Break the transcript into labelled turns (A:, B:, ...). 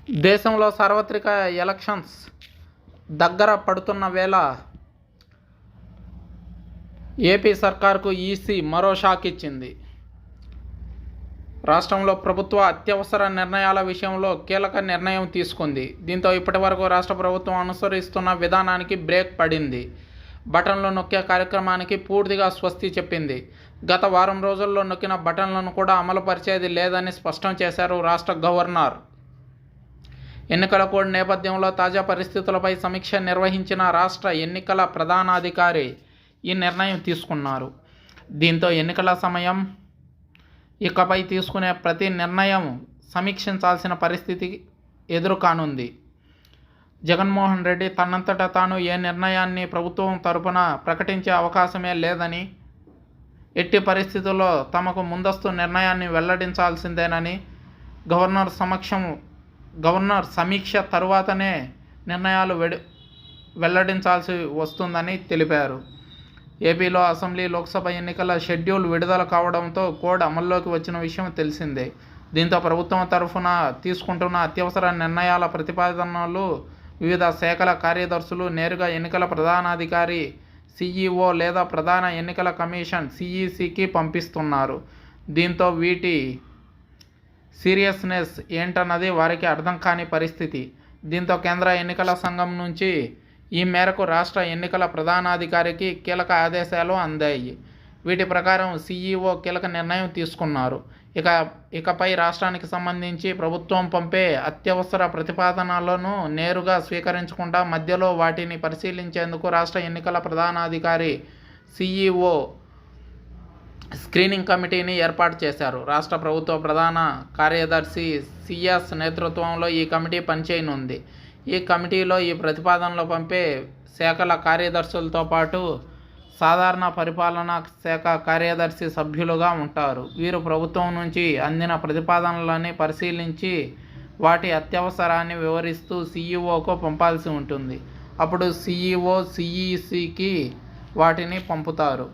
A: దేశంలో సార్వత్రిక ఎలక్షన్స్ దగ్గర పడుతున్న వేళ ఏపీ సర్కార్కు ఈసీ మరో షాక్ ఇచ్చింది. రాష్ట్రంలో ప్రభుత్వ అత్యవసర నిర్ణయాల విషయంలో కీలక నిర్ణయం తీసుకుంది. దీంతో ఇప్పటివరకు రాష్ట్ర ప్రభుత్వం అనుసరిస్తున్న విధానానికి బ్రేక్ పడింది. బటన్లు నొక్కే కార్యక్రమానికి పూర్తిగా స్వస్తి చెప్పింది. గత వారం రోజుల్లో నొక్కిన బటన్లను కూడా అమలుపరిచేది లేదని స్పష్టం చేశారు రాష్ట్ర గవర్నర్. ఎన్నికల కోడ్ నేపథ్యంలో తాజా పరిస్థితులపై సమీక్ష నిర్వహించిన రాష్ట్ర ఎన్నికల ప్రధానాధికారి ఈ నిర్ణయం తీసుకున్నారు. దీంతో ఎన్నికల సమయం ఇకపై తీసుకునే ప్రతి నిర్ణయం సమీక్షించాల్సిన పరిస్థితి ఎదురుకానుంది. జగన్మోహన్ రెడ్డి తనంతట తాను ఏ నిర్ణయాన్ని ప్రభుత్వం తరపున ప్రకటించే అవకాశమే లేదని, ఎట్టి పరిస్థితుల్లో తమకు ముందస్తు నిర్ణయాన్ని వెల్లడించాల్సిందేనని, గవర్నర్ సమీక్ష తరువాతనే నిర్ణయాలు వెల్లడించాల్సి వస్తుందని తెలిపారు. ఏపీలో అసెంబ్లీ, లోక్సభ ఎన్నికల షెడ్యూల్ విడుదల కావడంతో కోడ్ అమల్లోకి వచ్చిన విషయం తెలిసిందే. దీంతో ప్రభుత్వం తరఫున తీసుకుంటున్న అత్యవసర నిర్ణయాల ప్రతిపాదనలు వివిధ శాఖల కార్యదర్శులు నేరుగా ఎన్నికల ప్రధానాధికారి సీఈఓ లేదా ప్రధాన ఎన్నికల కమిషన్ సీఈసీకి పంపిస్తున్నారు. దీంతో వీటి సీరియస్నెస్ ఏంటన్నది వారికి అర్థం కాని పరిస్థితి. దీంతో కేంద్ర ఎన్నికల సంఘం నుంచి ఈ మేరకు రాష్ట్ర ఎన్నికల ప్రధానాధికారికి కీలక ఆదేశాలు అందాయి. వీటి ప్రకారం సీఈఓ కీలక నిర్ణయం తీసుకున్నారు. ఇకపై రాష్ట్రానికి సంబంధించి ప్రభుత్వం పంపే అత్యవసర ప్రతిపాదనలను నేరుగా స్వీకరించకుండా మధ్యలో వాటిని పరిశీలించేందుకు రాష్ట్ర ఎన్నికల ప్రధానాధికారి సీఈఓ స్క్రీనింగ్ కమిటీని ఏర్పాటు చేశారు. రాష్ట్ర ప్రభుత్వ ప్రధాన కార్యదర్శి సిఎస్ నేతృత్వంలో ఈ కమిటీ పనిచేయనుంది. ఈ కమిటీలో ఈ ప్రతిపాదనలు పంపే శాఖల కార్యదర్శులతో పాటు సాధారణ పరిపాలనా శాఖ కార్యదర్శి సభ్యులుగా ఉంటారు. వీరు ప్రభుత్వం నుంచి అందిన ప్రతిపాదనలని పరిశీలించి వాటి అత్యవసరాన్ని వివరిస్తూ సీఈఓకు పంపాల్సి ఉంటుంది. అప్పుడు సీఈఓ సీఈసీకి వాటిని పంపుతారు.